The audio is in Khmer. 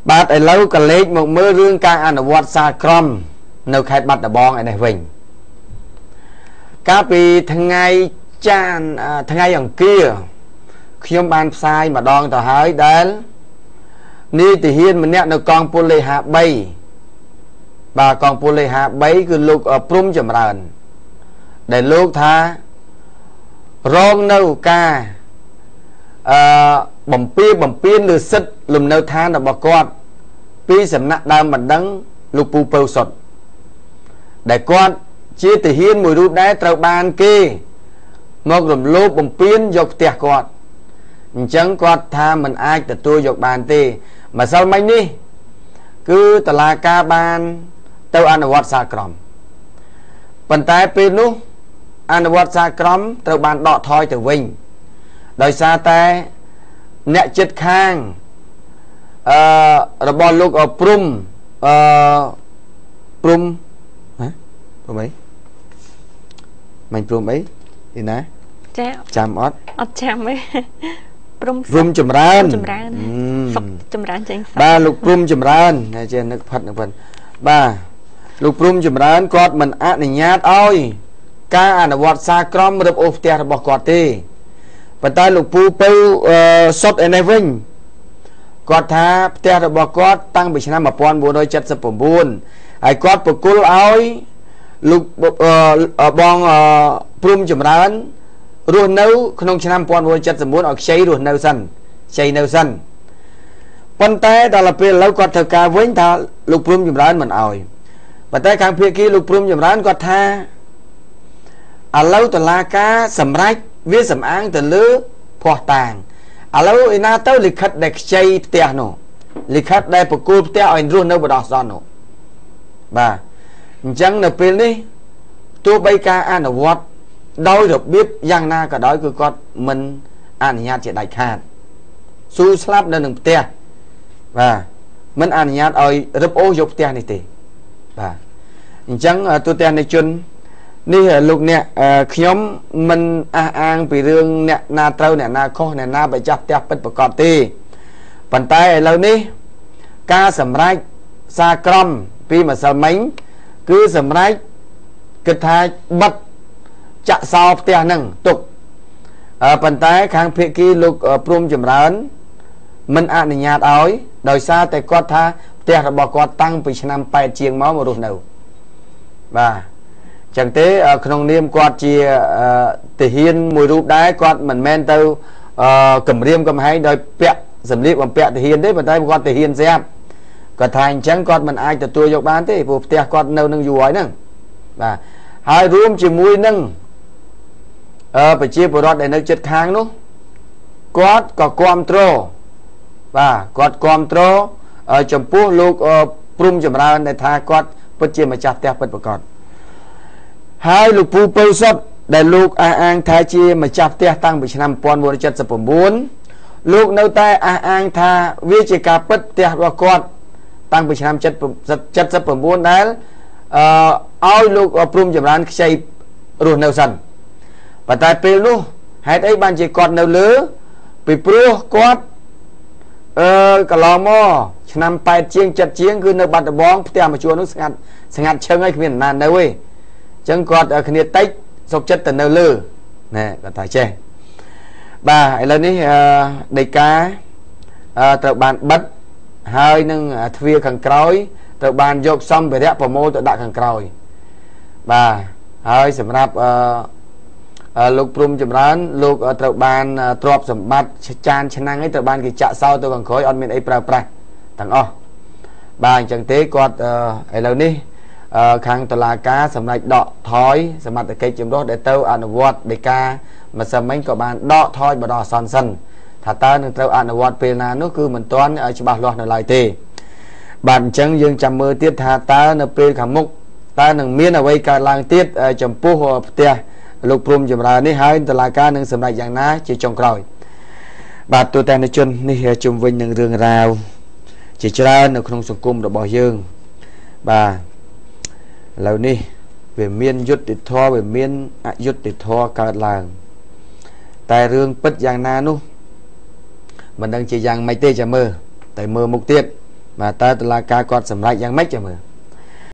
បាទឥឡូវក៏លេខមកមើលរឿងការអនុវត្តសាក្រមនៅខេត្តបាត់ដំបងឯនេះវិញកាលពីថ្ងៃចានថ្ងៃអង្គារខ្ញុំបានផ្សាយម្ដងទៅហើយដែលនីតិហ៊ានម្នាក់នៅកងពលលេខ53បាទកងពលលេខ53គឺលោកព្រំចម្រើនដែលលោកថារងនៅការបំពេញលើសិទ្ធិលំនៅឋានរបស់គាត់ពីសំណាក់ដើមបណ្ដឹងលោកពូពៅសុតដែលគាត់ជាទាហានមួយរូបដែរត្រូវបានគេមករំលោភបំពានយកផ្ទះគាត់អញ្ចឹងគាត់ថាមិនអាចទទួលយកបានទេម្សិលមិញនេះគឺតុលាការបានទៅអនុវត្តសាក្រមប៉ុន្តែពេលនោះអនុវត្តសាក្រមត្រូវបានដកថយទៅវិញដោយសារតែអ្នកចិត្តខាងរបស់លោកព្រំព្រំហ៎ព្រំអីមិនព្រំអីទីណាចាចាំអត់ចាំទេព្រំចម្រើនសុកចម្រើនចេញបាទលោកព្រំចម្រើនចេះនឹកផាត់នឹកបាទលោកព្រំចម្រើនគាត់មិនអនុញ្ញាតឲ្យការអនុវត្តសាក្រមរឹបអូសផ្ទះរបស់គាត់ទេប៉ុន្តែលោកពូពៅសុតឯនេះវិញគាត់ថាផ្ទះរបស់គាត់តាំងពីឆ្នាំ1979ហើយគាត់ប្រគល់ឲ្យលោកបងព្រំចម្រើនរស់នៅក្នុងឆ្នាំ1979ឲ្យខ្ចីរស់នៅសិនខ្ចីនៅសិនប៉ុន្តែដល់ពេលឥឡូវគាត់ធ្វើការវិញថាលោកព្រំចម្រើនមិនឲ្យប៉ុន្តែខាងភាគីលោកព្រំចម្រើនគាត់ថាឥឡូវតុលាការសម្រេចវាសំអាងទៅលើភ័ស្តុតាងឥឡូវឯណាទៅលិខិតដែលខ្ចីផ្ទះនោះលិខិតដែលប្រគល់ផ្ទះឲ្យរស់នៅបដោះសន្ននោះបាទអញ្ចឹងនៅពេលនេះទោះបីការអនុវត្តដោយរបៀបយ៉ាងណាក៏ដោយគឺគាត់មិនអនុញ្ញាតជាដាច់ខាតស៊ូស្លាប់នៅនឹងផ្ទះបាទមិនអនុញ្ញាតឲ្យរឹបអូសយកផ្ទះនេះទេបាទអញ្ចឹងទូទាំងនៃជននេះលោកអ្នកខ្ញុំមិនអះអាងពីរឿងអ្នកណាត្រូវអ្នកណាខុសអ្នកណាបើចាស់ផ្ទះពិតប្រកបទេប៉ុន្តែឥឡូវនេះការសម្រេចសាក្រមពីម្សិលមិញគឺសម្រេចគិតថាបិទចាក់សោផ្ទះហ្នឹងទុកប៉ុន្តែខាងភាគីលោកព្រំចម្រើនមិនអនុញ្ញាតឲ្យដោយសារតែគាត់ថាផ្ទះរបស់គាត់តាំងពីឆ្នាំ8ជាងមករស់នៅបាទចឹងទេក្នុងនាមគាត់ជាទាហានមួយរូបដែរគាត់មិនមែនទៅគម្រាមកំហែងដោយពាក់សម្លៀកបំពាក់ទាហានទេប៉ុន្តែគាត់ទាហានស្រាប់គាត់ថាអញ្ចឹងគាត់មិនអាចទទួលយកបានទេព្រោះផ្ទះគាត់នៅនឹងយូរហើយហ្នឹងបាទហើយរួមជាមួយនឹងប្រជាពលរដ្ឋដែលនៅជិតខាងនោះគាត់ក៏គ្រប់គ្រងបាទគាត់គ្រប់គ្រងចំពោះលោកព្រំចម្រើនដែលថាគាត់ពិតជាម្ចាស់ផ្ទះពិតប្រាកដហើយលោកពូពៅសុតដែលលោកអះអាងថាជាម្ចាស់ផ្ទះតាំងពីឆ្នាំ1979លោកនៅតែអះអាងថាវាជាការពិតផ្ទះរបស់គាត់តាំងពីឆ្នាំ79ដែលឲ្យលោកព្រំចម្រើនខ្ចីរស់នៅសិនប៉ុន្តែពេលនោះហេតុអីបានជាគាត់នៅលើពីព្រោះគាត់កន្លងមកឆ្នាំ8ជាង7ជាងគឺនៅបាត់ដំបងផ្ទះមួយជួរនោះស្ងាត់ឈឹងហើយគ្មានណានៅទេអញ្ចឹងគាត់គ្នាតិចសុខចិត្តទៅនៅលើណែគាត់ថាចេះបាទឥឡូវនេះដីកាត្រូវបានបិទហើយនឹងទ្វារខាងក្រោយត្រូវបានយកសម្ភារៈប្រមូលទៅដាក់ខាងក្រោយបាទហើយសម្រាប់លោកព្រំចម្រើនលោកត្រូវបានទ្រព្យសម្បត្តិចានឆ្នាំងឯងត្រូវបានគេចាក់សោទៅខាងក្រោយអត់មានអីប្រើប្រាស់ទាំងអស់បាទអញ្ចឹងទេគាត់ឥឡូវនេះខាងតុលាការសម្រេចដកថយសមត្ថកិច្ចចម្រុះដែលទៅអនុវត្តដីកាម្សិលមិញក៏បានដកថយបដោះអាសន្នសិនថាតើនឹងត្រូវអនុវត្តពេលណានោះគឺមិនទាន់ច្បាស់លាស់នៅឡើយទេបាទអញ្ចឹងយើងចាំមើលទៀតថាតើនៅពេលខាងមុខតើនឹងមានអ្វីកើតឡើងទៀតចំពោះផ្ទះលោកព្រំចម្រើននេះហើយតុលាការនឹងសម្រេចយ៉ាងណាជាចុងក្រោយបាទទូទាំងជននេះជុំវិញនឹងរឿងរ៉ាវជាច្រើននៅក្នុងសង្គមរបស់យើងបាទឥឡូវនេះវាមានយុត្តិធម៌វាមានអយុត្តិធម៌កើតឡើងតែរឿងពិតយ៉ាងណានោះមិនដឹងជាយ៉ាងម៉េចទេចាំមើលតែមើលមុខទៀត mà ta là ca quạt sầm lại giang mấy cho mưa